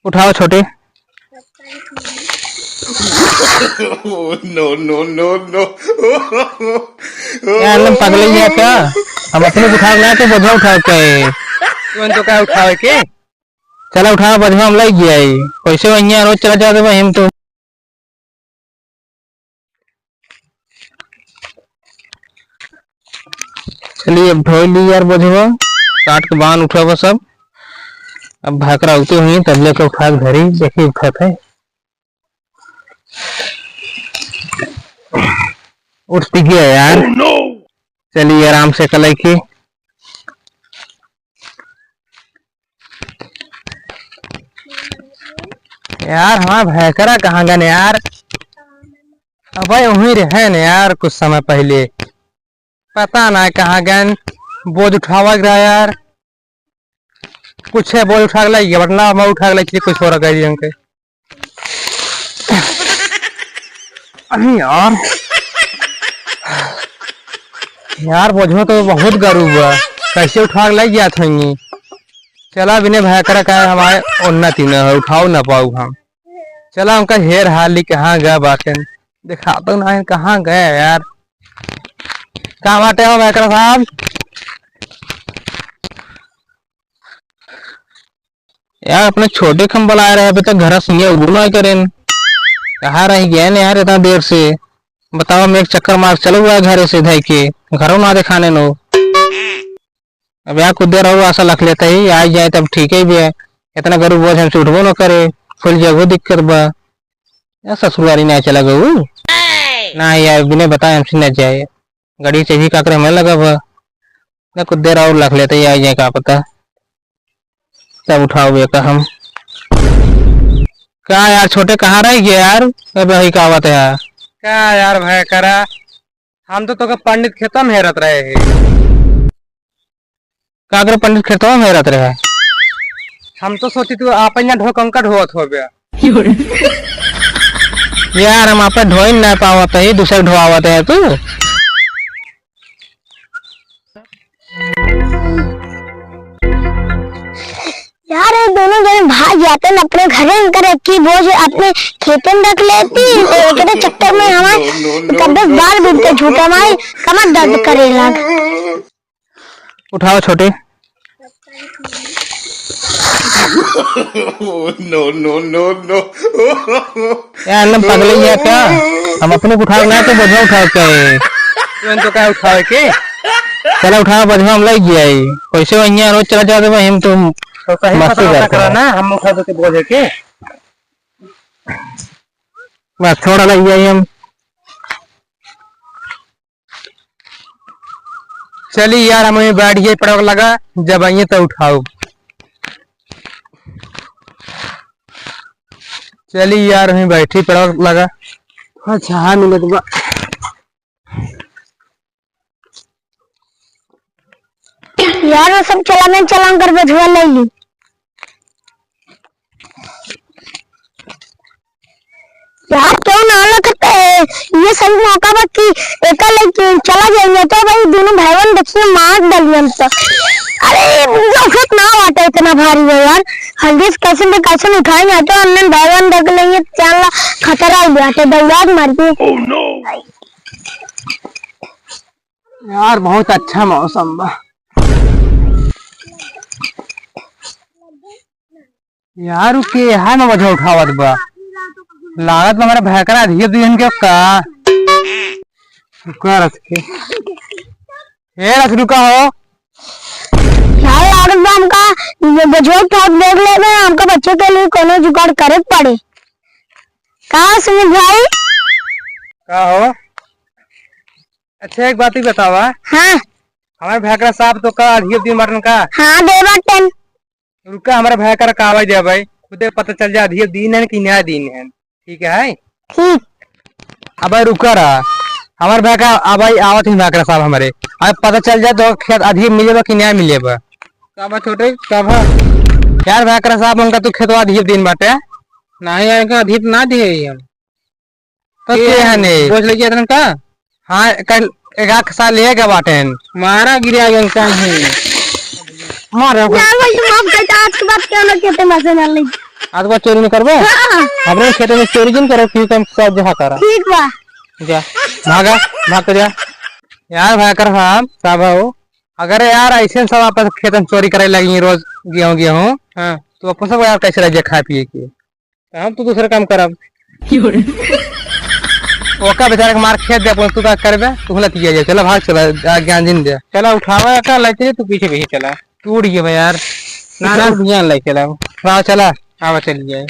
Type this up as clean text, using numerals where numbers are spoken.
उठाओ छोटे। No no no no. क्या एकदम पागल ही है क्या? हम अपने को उठा लाए तो बधवा उठा के तुम तो क्या उठावे के? चला उठा बधवा हम लग गया पैसे वही रोज चला जाते भाई हम तो। चलिए अब धो ली यार बधवा, काट के बांध उठा बस। अब भाकरा उठे हुई तब लेकर उठा के घर ही देखिए उठा है। उठती गया यार। Oh, no! चलिए आराम से कल की यार। हाँ भैकरा कहाँ गए यार? अब भाई वहीं रहे न यार, कुछ समय पहले पता ना कहाँ गए। बोझ उठावा गया यार, कुछ है बोझ उठा के लाई गया वरना मैं उठा के लाई कुछ हो रहा है अंके। अरे यार यार बोझो तो बहुत गरीब हुआ, कैसे उठा के लाई गया था ये। चला बिना भैकरा का हमारे उन्नति न है, उठाओ ना पाऊ हम। चला उनका हेर हाली कहाँ गया बाकन दिखा तो ना कहाँ गए यार। कहाँ बाटे हो भैकरा साहब? यार अपने छोटे खम्बल आए रहे अभी तक घर सुनिए उगुना करें। कहाँ रह गए न यार इतना देर से? बताओ मैं एक चक्कर मार चलो हुआ घर से धै के घरों ना दिखाने नो। अब यहाँ कुछ देर आशा रख लेता ही आ जाए तब ठीक है भी है। इतना गरीब बोझ हमसे उठबो न करे, फुल जगह दिक्कत बा। यार ससुरारी ना चला गऊ ना यार, बिना बताए हमसे न जाए। गाड़ी से ही काकरे में लगा बा ना, कुछ देर और रख लेते ही आ जाए का पता। तब उठाओ बेका हम। क्या यार छोटे कहाँ रह गए यार? अब वही कहावत है यार। क्या यार भैकरा, हम तो पंडित खेतों में हेरत रहे हैं। काकर पंडित खेतवा में रहते रहे? हम तो सोची तू आप ढोकंका ढोत हो गया। यार हम आप ढोई नहीं पावत है, दूसरे ढोआवत है तू। यार ये दोनों जने भाग जाते न अपने घरे कर की बोझ अपने खेते में रख लेती तो एक चक्कर में हमारे कब 10 बार बीतते झूठा हमारे कमर दर्द करेला। उठाओ छोटे। No no no no. यार एकदम पागल ही है क्या? हम अपने को उठा लाए तो बधवा उठा के तुम तो क्या उठावे के? चला उठा बधवा हम लग गया पैसे वही रोज चला जाते भाई हम तो। तो सही मस्ती पता करते करा हैं। ना, हम उठा देते बोझे के। बस छोड़ा लग गया हम। चलिए यार हम बैठ गए पड़ोग लगा, जब आइए तो उठाओ। चलिए यार हमें बैठी पड़ोग लगा। अच्छा हाँ मिले तो यार वो सब चला कर बधुआ ले ली। यार क्यों ना लगता है ये सही मौका बा कि एका लेके चला जाएंगे तो भाई दोनों भाई बहन देखिए मार डालिए हम तो। अरे औखत ना आता इतना भारी है यार, हल्दी से कैसे उठाएंगे तो अन्य भाई बहन देख लेंगे चला खतरा हो गया तो दौड़ाद मार के। Oh, no! यार बहुत अच्छा मौसम बा यार। के है ना वजह उठावत बा लागत हमारे भैकरा धीरे दिन के का रुका रख के रुका हो। यार लागत बा हमका ये बजो उठा देख लेना हमका बच्चे के लिए कोनो जुगाड़ करे पड़े। कहाँ सुमित भाई? का हो? अच्छा एक बात ही बतावा, हाँ हमारे भैकरा साहब तो का धीरे दिन मटन का हाँ दे बटन। रुका हमारे भैकरा का आवाज दे भाई, खुदे पता चल जाए धीरे दिन है कि नया दिन है। ठीक है ठीक अब भाई रुका रहा हमारे भैकरा अब भाई आवत ही भैकरा साहब हमारे अब पता चल जाए तो खेत अधिक मिलेगा कि नया मिलेगा। कब छोटे कब यार भैकरा साहब उनका तो खेतवा अधिक दिन बाटे नहीं यार का अधिक ना दिए हम तो के है नहीं बोझ लगी इतना का। हाँ कल 1 साल लेगा बाटे मारा गिरा गया का है। मार यार भाई माफ कर दे, आज के बाद क्या ना कहते मजे ना ले। आज बार चोरी नहीं करबे हाँ, अपने खेते में चोरी जिन करो क्यों कम सब जहाँ करा ठीक बा। जा भागा भाग के जा। यार भाकर साहब हो, अगर यार ऐसे सब आपस खेत में चोरी करे लगी रोज गेहूं हाँ तो अपन सब यार कैसे रह खा पिए के। तो हम तो दूसरे काम करब। ओका बेचारे के मार खेत दे अपन तू का करबे तू लत जाए। चलो भाग चला ज्ञान जिन दे। चला उठावा का लाइते तू पीछे पीछे चला टूट गए यार। ना ज्ञान लाई चला चला आवा चल जाए।